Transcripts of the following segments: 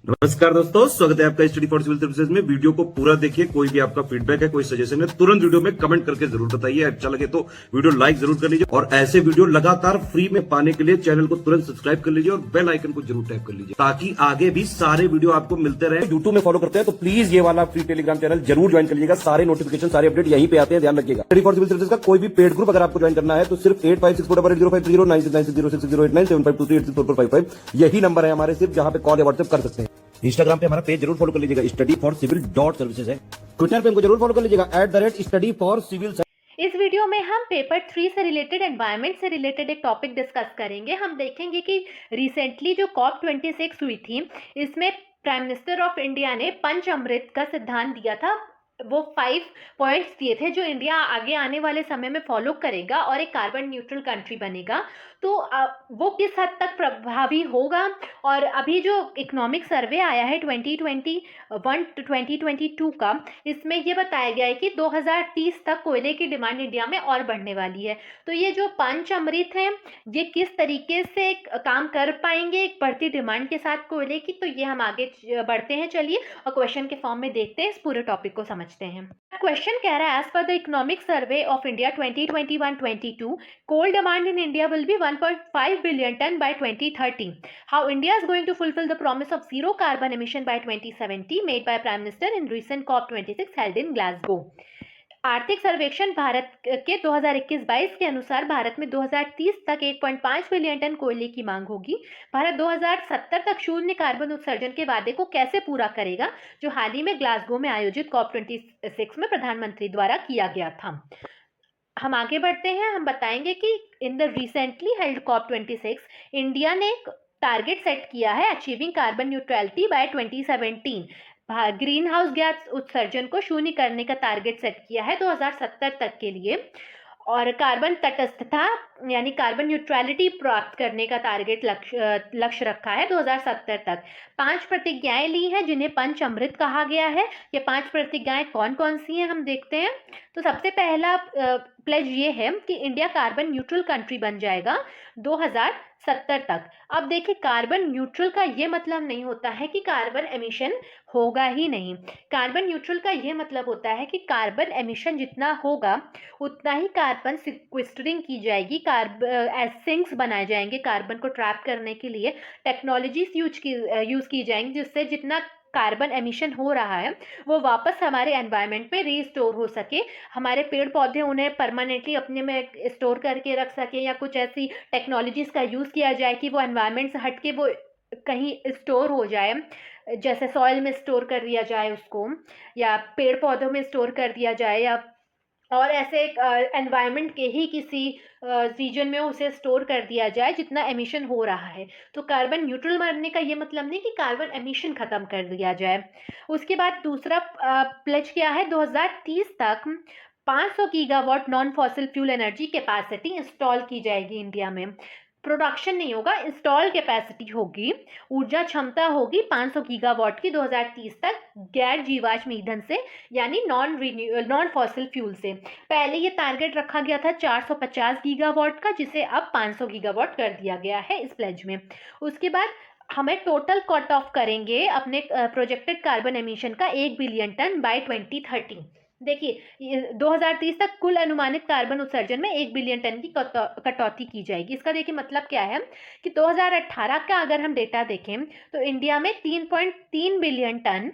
नमस्कार दोस्तों, स्वागत है आपका स्टडी फॉर सिविल सर्विसेज में। वीडियो को पूरा देखिए। कोई भी आपका फीडबैक है, कोई सजेशन है, तुरंत वीडियो में कमेंट करके जरूर बताइए। अच्छा लगे तो वीडियो लाइक जरूर कर लीजिए और ऐसे वीडियो लगातार फ्री में पाने के लिए चैनल को तुरंत सब्सक्राइब कर लीजिए और बेल आइकन को जरूर टैप कर लीजिए ताकि आगे भी सारे वीडियो आपको मिलते रहे। यूट्यूब में फॉलो करते हैं तो प्लीज ये वाला फ्री टेलीग्राम चैनल जरूर ज्वाइन कर लीजिएगा। सारे नोटिफिकेशन, सारे अपडेट यहीं पे आते हैं, ध्यान रखिएगा। स्टडी फॉर सिविल सर्विसेज का कोई भी पेड ग्रुप अगर आपको ज्वाइन करना है तो सिर्फ 85648096960609797523864455 यही नंबर है हमारे, सिर्फ जहां पे कॉल या व्हाट्सएप कर सकते हैं। इंस्टाग्राम पे हमारा पेज जरूर फॉलो कर लीजिएगा, study4civil.services है। ट्विटर पे हमको जरूर फॉलो कर लीजिएगा, @study4civil। इस वीडियो में हम पेपर 3 से रिलेटेड एनवायरनमेंट से रिलेटेड एक टॉपिक डिस्कस करेंगे। हम देखेंगे कि रिसेंटली जो COP26 हुई थी, इसमें प्राइम मिनिस्टर ऑफ इंडिया ने पंच अमृत का सिद्धांत दिया था। वो 5 पॉइंट्स दिए थे जो इंडिया आगे आने वाले समय में फॉलो करेगा और एक कार्बन न्यूट्रल कंट्री बनेगा। तो वो किस हद तक प्रभावी होगा, और अभी जो इकोनॉमिक सर्वे आया है 2021 टू 2022 का, इसमें ये बताया गया है कि 2030 तक कोयले की डिमांड इंडिया में और बढ़ने वाली है। तो ये जो पंच अमृत हैं, ये किस तरीके से काम कर पाएंगे एक बढ़ती डिमांड के साथ कोयले की, तो ये हम आगे बढ़ते हैं। चलिए और क्वेश्चन के फॉर्म में देखते हैं, इस पूरे टॉपिक को समझते हैं। क्वेश्चन कह रहा है, as per the economic survey of India 2021-22 coal demand in India will be 1.5 billion ton by 2030. How India is going to fulfill the promise of zero carbon emission by 2070 made by Prime Minister in recent COP26 held in Glasgow. आर्थिक सर्वेक्षण भारत के 2021-22 के अनुसार भारत में 2030 तक 1.5 billion ton कोयले की मांग होगी। भारत 2070 तक शून्य कार्बन उत्सर्जन के वादे को कैसे पूरा करेगा, जो हाल ही में ग्लासगो में आयोजित COP26 में प्रधानमंत्री द्वारा किया गया था। हम आगे बढ़ते हैं। हम बताएंगे कि in the recently held COP26 India ने टारगेट सेट किया है achieving carbon neutrality by 2017। Greenhouse gas उत्सर्जन को शून्य करने का टारगेट सेट किया है 2070 तक के लिए, और कार्बन तटस्थता यानी कार्बन न्यूट्रलिटी प्राप्त करने का टारगेट लक्ष्य रखा है 2070 तक। 5 प्रतिज्ञाएं ली हैं जिन्हें पंच अमृत कहा गया है। ये 5 प्रतिज्ञाएं कौन कौन सी हैं हम देखते हैं। तो सबसे पहला प्लेज ये है कि इंडिया कार्बन न्यूट्रल कंट्री बन जाएगा 2070 तक। अब देखिए, कार्बन न्यूट्रल का ये मतलब नहीं होता है कि कार्बन एमिशन होगा ही नहीं। कार्बन न्यूट्रल का ये मतलब होता है कि कार्बन एमिशन जितना होगा उतना ही कार्बन सिक्वेस्टरिंग की जाएगी, सिंक्स बनाए जाएंगे कार्बन को ट्रैप करने के लिए, टेक्नोलॉजीज यूज की जाएंगी जिससे जितना कार्बन एमिशन हो रहा है वो वापस हमारे एनवायरनमेंट में रीस्टोर हो सके, हमारे पेड़ पौधे उन्हें परमानेंटली अपने में स्टोर करके रख सके, या कुछ ऐसी टेक्नोलॉजीज का यूज़ किया जाए कि वो एनवायरनमेंट से हट के वो कहीं स्टोर हो जाए, जैसे सॉइल में स्टोर कर दिया जाए उसको, या पेड़ पौधों में स्टोर कर दिया जाए, या और ऐसे एनवायरनमेंट के ही किसी रीजन में उसे स्टोर कर दिया जाए जितना एमिशन हो रहा है। तो कार्बन न्यूट्रल बनने का ये मतलब नहीं कि कार्बन एमिशन ख़त्म कर दिया जाए। उसके बाद दूसरा प्लेज क्या है, 2030 तक 500 gigawatt non fossil fuel energy capacity install की जाएगी इंडिया में। प्रोडक्शन नहीं होगा, इंस्टॉल कैपेसिटी होगी, ऊर्जा क्षमता होगी 500 गीगावाट की 2030 तक गैर जीवाश्म ईंधन से, यानी नॉन फॉसिल फ्यूल से। पहले ये टारगेट रखा गया था 450 गीगावाट का, जिसे अब 500 गीगावाट कर दिया गया है इस प्लेज में। उसके बाद हमें टोटल कट ऑफ करेंगे अपने प्रोजेक्टेड कार्बन एमिशन का 1 बिलियन टन बाय 2030। देखिए, 2030 तक कुल अनुमानित कार्बन उत्सर्जन में 1 बिलियन टन की कटौती की जाएगी। इसका देखिए मतलब क्या है कि 2018 का अगर हम डेटा देखें तो इंडिया में 3.3 बिलियन टन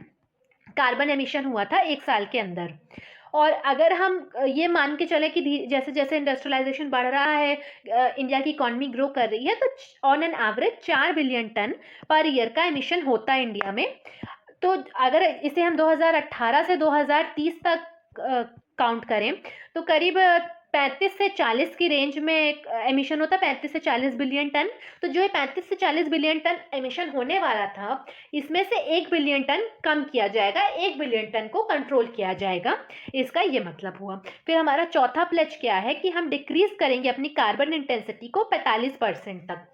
कार्बन एमिशन हुआ था एक साल के अंदर। और अगर हम ये मान के चले कि जैसे जैसे इंडस्ट्रियलाइजेशन बढ़ रहा है, इंडिया की इकॉनमी ग्रो कर रही है, तो on an average 4 billion ton per year का एमिशन होता है इंडिया में। तो अगर इसे हम 2018 से 2030 तक काउंट करें तो करीब 35 से 40 की रेंज में एमिशन होता है, 35 से 40 बिलियन टन। तो जो 35 से 40 बिलियन टन एमिशन होने वाला था, इसमें से 1 बिलियन टन कम किया जाएगा, 1 बिलियन टन को कंट्रोल किया जाएगा, इसका ये मतलब हुआ। फिर हमारा चौथा प्लेज क्या है कि हम डिक्रीज करेंगे अपनी कार्बन इंटेंसिटी को 45% तक।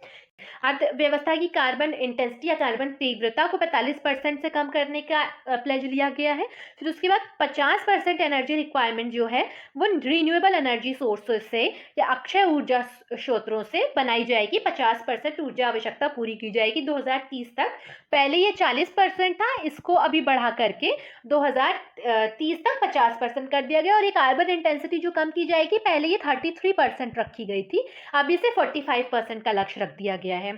अर्थव्यवस्था की कार्बन इंटेंसिटी या कार्बन तीव्रता को 45% से कम करने का प्लेज लिया गया है। फिर उसके बाद 50% एनर्जी रिक्वायरमेंट जो है वो रीन्यूएबल एनर्जी सोर्सेज से या अक्षय ऊर्जा स्रोतों से बनाई जाएगी। 50% ऊर्जा आवश्यकता पूरी की जाएगी 2030 तक। पहले ये 40% था, इसको अभी बढ़ा करके 2030 तक 50% कर दिया गया। और ये कार्बन इंटेंसिटी जो कम की जाएगी, पहले ये 33% रखी गई थी, अब इसे 45% का लक्ष्य रख दिया गया है।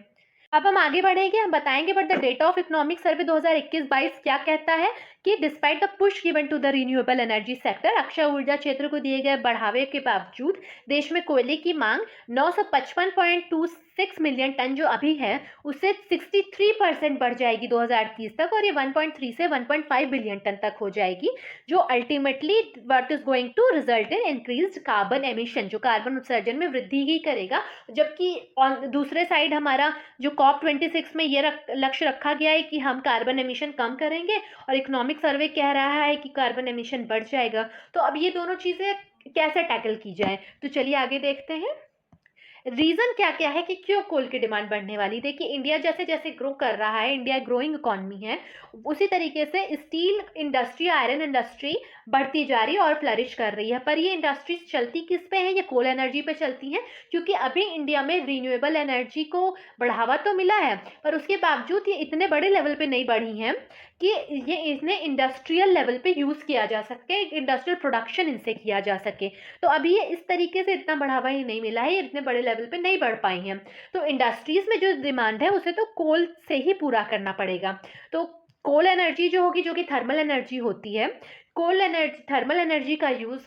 अब हम आगे बढ़ेंगे, हम बताएंगे but the data of economic survey 2021-22 क्या कहता है कि despite the push given to the renewable energy sector, अक्षय ऊर्जा क्षेत्र को दिए गए बढ़ावे के बावजूद देश में कोयले की मांग 955.26 मिलियन टन जो अभी है उससे 63% बढ़ जाएगी 2030 तक, और ये 1.3 से 1.5 बिलियन टन तक हो जाएगी, जो ultimately what is going to result in increased carbon emission, जो कार्बन उत्सर्जन में वृद्धि ही करेगा। जबकि दूसरे साइड हमारा जो COP26 में ये लक्ष्य रखा गया है कि हम कार्बन एमिशन कम करेंगे, और इकोनॉमिक सर्वे कह रहा है कि कार्बन एमिशन बढ़ जाएगा। तो अब ये दोनों चीज़ें कैसे टैकल की जाए, तो चलिए आगे देखते हैं। रीजन क्या क्या है कि क्यों कोल की डिमांड बढ़ने वाली। देखिए, इंडिया जैसे जैसे ग्रो कर रहा है, इंडिया ग्रोइंग इकोनॉमी है, उसी तरीके से स्टील इंडस्ट्री, आयरन इंडस्ट्री बढ़ती जा रही है और फ्लरिश कर रही है। पर ये इंडस्ट्रीज चलती किस पे है? ये कोल एनर्जी पे चलती हैं, क्योंकि अभी इंडिया में रिन्यूएबल एनर्जी को बढ़ावा तो मिला है, पर उसके बावजूद ये इतने बड़े लेवल पे नहीं बढ़ी हैं कि ये इन्हें इंडस्ट्रियल लेवल पे यूज़ किया जा सके, इंडस्ट्रियल प्रोडक्शन इनसे किया जा सके। तो अभी ये इस तरीके से इतना बढ़ावा ही नहीं मिला है, ये इतने बड़े लेवल पे नहीं बढ़ पाई हैं। तो इंडस्ट्रीज में जो डिमांड है उसे तो कोल से ही पूरा करना पड़ेगा। तो कोल एनर्जी जो होगी, जो कि थर्मल एनर्जी होती है, कोल एनर्जी, थर्मल एनर्जी का यूज़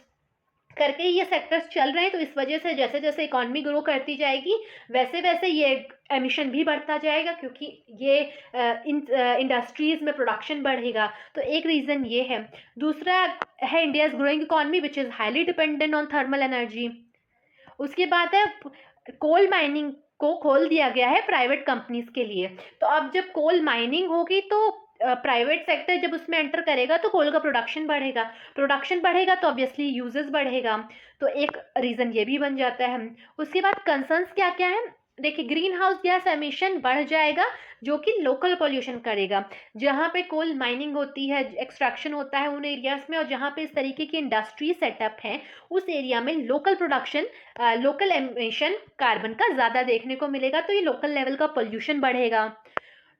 करके ये सेक्टर्स चल रहे हैं। तो इस वजह से जैसे जैसे इकॉनमी ग्रो करती जाएगी वैसे वैसे ये एमिशन भी बढ़ता जाएगा, क्योंकि ये इंडस्ट्रीज में प्रोडक्शन बढ़ेगा। तो एक रीज़न ये है। दूसरा है India's growing economy which is highly dependent on thermal energy. उसके बाद है कोल माइनिंग को खोल दिया गया है प्राइवेट कंपनीज के लिए। तो अब जब कोल माइनिंग होगी तो प्राइवेट सेक्टर जब उसमें एंटर करेगा तो कोल का प्रोडक्शन बढ़ेगा तो ऑब्वियसली यूजेस बढ़ेगा। तो एक रीज़न ये भी बन जाता है। उसके बाद कंसर्न्स क्या क्या है। देखिए, ग्रीन हाउस गैस एमिशन बढ़ जाएगा, जो कि लोकल पोल्यूशन करेगा। जहाँ पे कोल माइनिंग होती है, एक्सट्रैक्शन होता है उन एरियाज में, और जहाँ पे इस तरीके की इंडस्ट्री सेटअप है उस एरिया में local production, local emission carbon का ज़्यादा देखने को मिलेगा। तो ये लोकल लेवल का पोल्यूशन बढ़ेगा।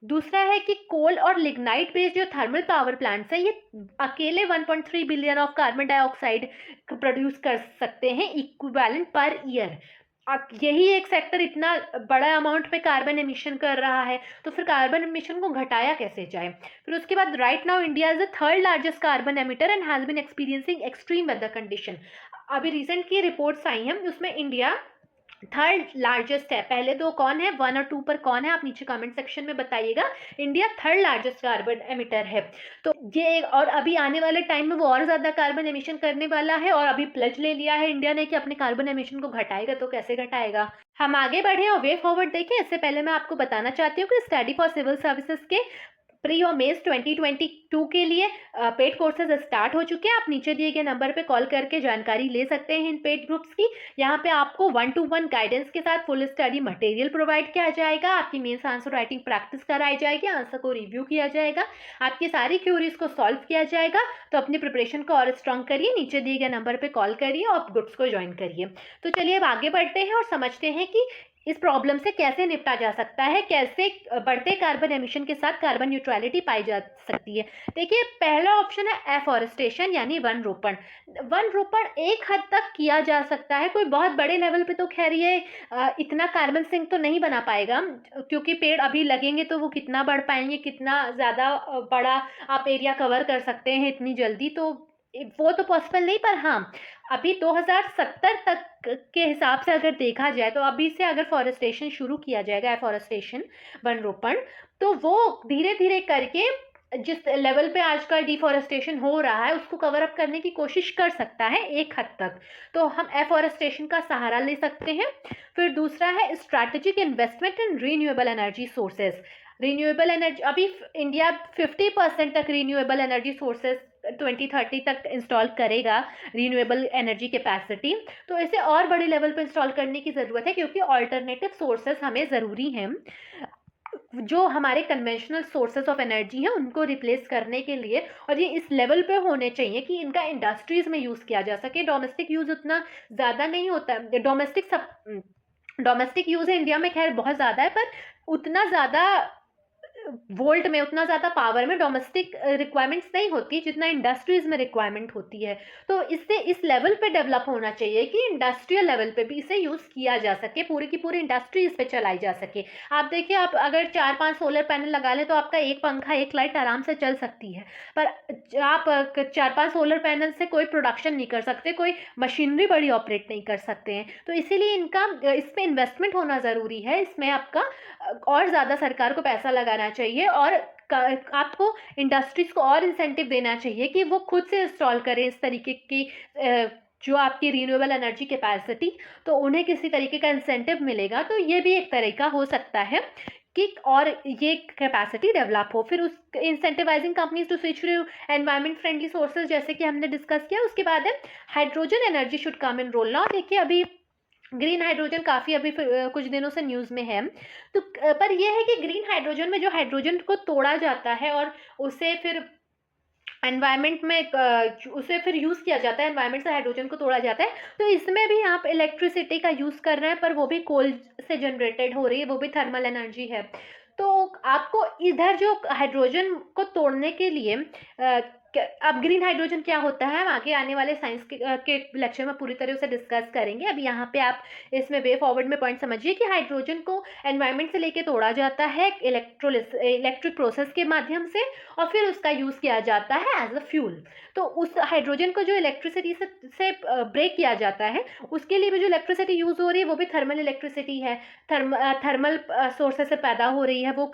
दूसरा है कि कोल और लिग्नाइट बेस्ड जो थर्मल पावर प्लांट्स हैं, ये अकेले 1.3 billion of carbon dioxide produce कर सकते हैं इक्विवेलेंट पर ईयर। अब यही एक सेक्टर इतना बड़ा अमाउंट पे कार्बन एमिशन कर रहा है, तो फिर कार्बन एमिशन को घटाया कैसे जाए। फिर उसके बाद right now India is the third largest carbon emitter and has been experiencing extreme weather condition. अभी रिसेंट की रिपोर्ट्स आई हैं, उसमें इंडिया थर्ड लार्जेस्ट है। पहले दो कौन है, 1 और 2 पर कौन है, आप नीचे कमेंट सेक्शन में बताइएगा। India third largest carbon emitter है। तो ये, और अभी आने वाले टाइम में वो और ज़्यादा कार्बन एमिशन करने वाला है, और अभी प्लेज ले लिया है इंडिया ने कि अपने कार्बन एमिशन को घटाएगा। तो कैसे घटाएगा। हम आगे बढ़े और वे फॉरवर्ड देखें। इससे पहले मैं आपको बताना चाहती हूँ कि स्टडी फॉर सिविल सर्विसेज के प्री और मेंस 2022 के लिए पेड कोर्सेज स्टार्ट हो चुके हैं। आप नीचे दिए गए नंबर पे कॉल करके जानकारी ले सकते हैं इन पेड ग्रुप्स की। यहाँ पे आपको 1-to-1 गाइडेंस के साथ फुल स्टडी मटेरियल प्रोवाइड किया जाएगा, आपकी मेंस आंसर राइटिंग प्रैक्टिस कराई जाएगी, आंसर को रिव्यू किया जाएगा, आपकी सारी क्यूरीज को सॉल्व किया जाएगा। तो अपनी प्रिपरेशन को और स्ट्रॉन्ग करिए, नीचे दिए गए नंबर पर कॉल करिए और ग्रुप्स को ज्वाइन करिए। तो चलिए अब आगे बढ़ते हैं और समझते हैं कि इस प्रॉब्लम से कैसे निपटा जा सकता है, कैसे बढ़ते कार्बन एमिशन के साथ कार्बन न्यूट्रलिटी पाई जा सकती है। देखिए, पहला ऑप्शन है एफॉरेस्टेशन यानी वन रोपण। वन रोपण एक हद तक किया जा सकता है, कोई बहुत बड़े लेवल पे तो खैर ये इतना कार्बन सिंक तो नहीं बना पाएगा, क्योंकि पेड़ अभी लगेंगे तो वो कितना बढ़ पाएंगे, कितना ज़्यादा बड़ा आप एरिया कवर कर सकते हैं इतनी जल्दी, तो वो तो पॉसिबल नहीं। पर हाँ, अभी 2070 तक के हिसाब से अगर देखा जाए तो अभी से अगर फॉरेस्टेशन शुरू किया जाएगा, एफॉरेस्टेशन वन रोपण, तो वो धीरे धीरे करके जिस लेवल पे आजकल डिफॉरेस्टेशन हो रहा है उसको कवर अप करने की कोशिश कर सकता है एक हद तक। तो हम एफॉरेस्टेशन का सहारा ले सकते हैं। फिर दूसरा है स्ट्रैटेजिक इन्वेस्टमेंट इन renewable energy sources. Renewable energy, अभी इंडिया 50% तक रीन्यूएबल एनर्जी सोर्सेज 2030 तक इंस्टॉल करेगा रीन्यूएबल एनर्जी कैपेसिटी, तो इसे और बड़े लेवल पे इंस्टॉल करने की ज़रूरत है, क्योंकि ऑल्टरनेटिव सोर्सेस हमें ज़रूरी हैं जो हमारे कन्वेंशनल सोर्सेस ऑफ एनर्जी हैं उनको रिप्लेस करने के लिए, और ये इस लेवल पे होने चाहिए कि इनका इंडस्ट्रीज़ में यूज़ किया जा सके। डोमेस्टिक यूज़ उतना ज़्यादा नहीं होता, डोमेस्टिक यूज़ है इंडिया में खैर बहुत ज़्यादा है, पर उतना ज़्यादा वोल्ट में, उतना ज़्यादा पावर में डोमेस्टिक रिक्वायरमेंट्स नहीं होती जितना इंडस्ट्रीज़ में रिक्वायरमेंट होती है। तो इससे इस लेवल पे डेवलप होना चाहिए कि इंडस्ट्रियल लेवल पे भी इसे यूज़ किया जा सके, पूरी की पूरी इंडस्ट्री इस पे चलाई जा सके। आप देखिए, आप अगर 4-5 सोलर पैनल लगा लें तो आपका एक पंखा, एक लाइट आराम से चल सकती है, पर आप 4-5 सोलर पैनल से कोई प्रोडक्शन नहीं कर सकते, कोई मशीनरी बड़ी ऑपरेट नहीं कर सकते हैं। तो इसीलिए इनका इस पे इन्वेस्टमेंट होना ज़रूरी है, इसमें आपका और ज़्यादा सरकार को पैसा लगाना चाहिए, और आपको इंडस्ट्रीज़ को और इंसेंटिव देना चाहिए कि वो खुद से इंस्टॉल करें इस तरीके की जो आपकी रीन्यूएबल एनर्जी कैपेसिटी, तो उन्हें किसी तरीके का इंसेंटिव मिलेगा। तो ये भी एक तरीका हो सकता है कि और ये कैपेसिटी डेवलप हो। फिर उस incentivising companies to switch to environment friendly sources, जैसे कि हमने डिस्कस किया। उसके बाद है hydrogen energy should come in role now. देखिए, अभी ग्रीन हाइड्रोजन काफ़ी अभी कुछ दिनों से न्यूज़ में है, तो पर यह है कि ग्रीन हाइड्रोजन में जो हाइड्रोजन को तोड़ा जाता है और उसे फिर एनवायरनमेंट में उसे फिर यूज़ किया जाता है, एनवायरनमेंट से हाइड्रोजन को तोड़ा जाता है, तो इसमें भी आप इलेक्ट्रिसिटी का यूज़ कर रहे हैं, पर वो भी कोल से जनरेटेड हो रही है, वो भी थर्मल एनर्जी है। तो आपको इधर जो हाइड्रोजन को तोड़ने के लिए अब ग्रीन हाइड्रोजन क्या होता है हम आगे आने वाले साइंस के लेक्चर में पूरी तरह से डिस्कस करेंगे। अब यहाँ पे आप इसमें वे फॉरवर्ड में पॉइंट समझिए कि हाइड्रोजन को एनवायरनमेंट से लेके तोड़ा जाता है इलेक्ट्रिक प्रोसेस के माध्यम से, और फिर उसका यूज़ किया जाता है एज अ फ्यूल। तो उस हाइड्रोजन को जो इलेक्ट्रिसिटी से ब्रेक किया जाता है, उसके लिए भी जो इलेक्ट्रिसिटी यूज़ हो रही है वो भी थर्मल इलेक्ट्रिसिटी है, थर्मल सोर्सेस से पैदा हो रही है, वो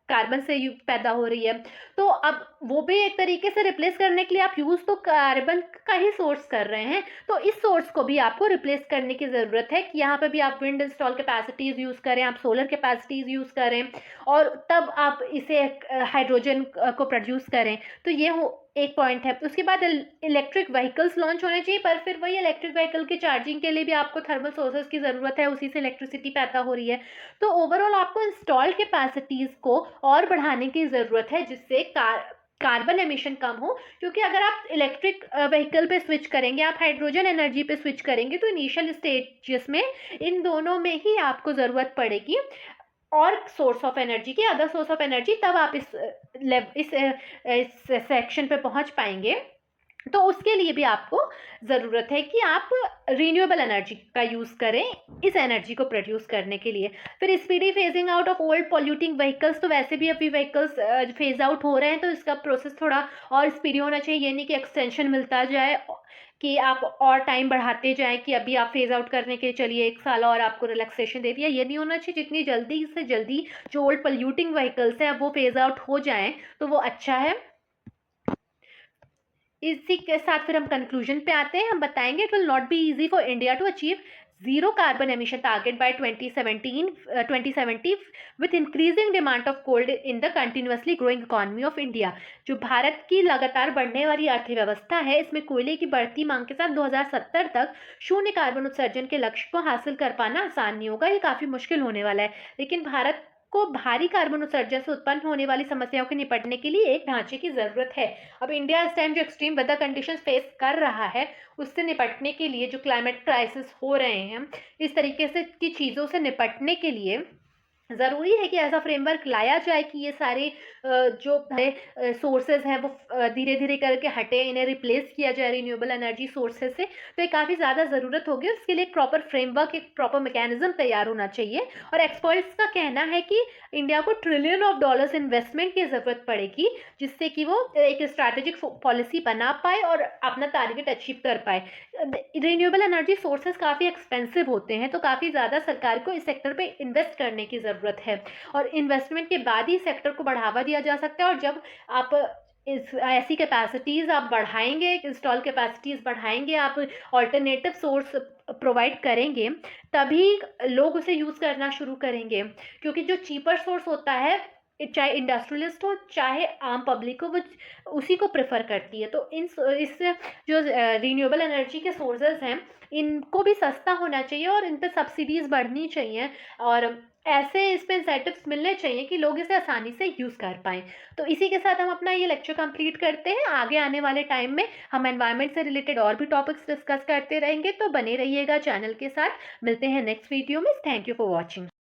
कार्बन से पैदा हो रही है। तो अब वो भी एक तरीके से रिप्लेस करने के लिए आप यूज़ तो कार्बन का ही सोर्स कर रहे हैं, तो इस सोर्स को भी आपको रिप्लेस करने की ज़रूरत है कि यहाँ पे भी आप विंड इंस्टॉल कैपेसिटीज़ यूज़ करें, आप सोलर कैपेसिटीज़ यूज़ करें, और तब आप इसे हाइड्रोजन को प्रोड्यूस करें। तो ये एक पॉइंट है। उसके बाद इलेक्ट्रिक व्हीकल्स लॉन्च होने चाहिए, पर फिर वही इलेक्ट्रिक व्हीकल के चार्जिंग के लिए भी आपको थर्मल सोर्सेज की ज़रूरत है, उसी से इलेक्ट्रिसिटी पैदा हो रही है। तो ओवरऑल आपको इंस्टॉल कैपेसिटीज़ को और बढ़ाने की ज़रूरत है, जिससे कार्बन एमिशन कम हो, क्योंकि अगर आप इलेक्ट्रिक व्हीकल पे स्विच करेंगे, आप हाइड्रोजन एनर्जी पे स्विच करेंगे, तो इनिशियल स्टेजेस में इन दोनों में ही आपको ज़रूरत पड़ेगी और सोर्स ऑफ एनर्जी की, अदर सोर्स ऑफ एनर्जी, तब आप इस सेक्शन पे पहुंच पाएंगे। तो उसके लिए भी आपको ज़रूरत है कि आप रीन्यूएबल एनर्जी का यूज़ करें इस एनर्जी को प्रोड्यूस करने के लिए। फिर speedy phasing out of old polluting vehicles, तो वैसे भी अभी व्हीकल्स फेज आउट हो रहे हैं, तो इसका प्रोसेस थोड़ा और स्पीडी होना चाहिए। ये नहीं कि एक्सटेंशन मिलता जाए कि आप और टाइम बढ़ाते जाएं कि अभी आप फेज आउट करने के चलिए 1 साल और आपको रिलैक्सेशन दे दिया, ये नहीं होना चाहिए। जितनी जल्दी से जल्दी जो ओल्ड पॉल्यूटिंग व्हीकल्स हैं वो फेज आउट हो जाएं तो वो अच्छा है। इसी के साथ फिर हम कंक्लूजन पे आते हैं। हम बताएंगे it will not be easy for India to achieve zero carbon emission target by 2070 with increasing demand of coal in the continuously growing economy of India. जो भारत की लगातार बढ़ने वाली अर्थव्यवस्था है, इसमें कोयले की बढ़ती मांग के साथ 2070 तक शून्य कार्बन उत्सर्जन के लक्ष्य को हासिल कर पाना आसान नहीं होगा, ये काफ़ी मुश्किल होने वाला है। लेकिन भारत को भारी कार्बन उत्सर्जन से उत्पन्न होने वाली समस्याओं के निपटने के लिए एक ढांचे की जरूरत है। अब इंडिया इस टाइम जो एक्सट्रीम वेदर कंडीशंस फेस कर रहा है, उससे निपटने के लिए, जो क्लाइमेट क्राइसिस हो रहे हैं, इस तरीके से की चीज़ों से निपटने के लिए ज़रूरी है कि ऐसा फ्रेमवर्क लाया जाए कि ये सारे जो सोर्सेज हैं वो धीरे धीरे करके हटे, इन्हें रिप्लेस किया जाए रिन्यूएबल एनर्जी सोर्सेज से। तो ये काफ़ी ज़्यादा ज़रूरत होगी, उसके लिए एक प्रॉपर फ्रेमवर्क, एक प्रॉपर मैकेनिज्म तैयार होना चाहिए। और एक्सपर्ट्स का कहना है कि इंडिया को $1 ट्रिलियन इन्वेस्टमेंट की ज़रूरत पड़ेगी, जिससे कि वो एक स्ट्रैटेजिक पॉलिसी बना पाए और अपना टारगेट अचीव कर पाए। रिन्यूएबल एनर्जी सोर्सेज काफ़ी एक्सपेंसिव होते हैं, तो काफ़ी ज़्यादा सरकार को इस सेक्टर पे इन्वेस्ट करने की ज़रूरत है, और इन्वेस्टमेंट के बाद ही सेक्टर को बढ़ावा दिया जा सकता है। और जब आप ऐसी कैपेसिटीज़ आप बढ़ाएंगे, इंस्टॉल कैपेसिटीज़ बढ़ाएंगे, आप ऑल्टरनेटिव सोर्स प्रोवाइड करेंगे, तभी लोग उसे यूज़ करना शुरू करेंगे। क्योंकि जो चीपर सोर्स होता है चाहे इंडस्ट्रियलिस्ट हो चाहे आम पब्लिक हो, वो उसी को प्रेफर करती है। तो इस जो रिन्यूएबल एनर्जी के सोर्सेज हैं इनको भी सस्ता होना चाहिए और इन पर सब्सिडीज़ बढ़नी चाहिए और ऐसे इस पे इंसेंटिव्स मिलने चाहिए कि लोग इसे आसानी से यूज़ कर पाएँ। तो इसी के साथ हम अपना ये लेक्चर कंप्लीट करते हैं। आगे आने वाले टाइम में हम एनवायरनमेंट से रिलेटेड और भी टॉपिक्स डिस्कस करते रहेंगे, तो बने रहिएगा चैनल के साथ। मिलते हैं नेक्स्ट वीडियो में। Thank you for watching.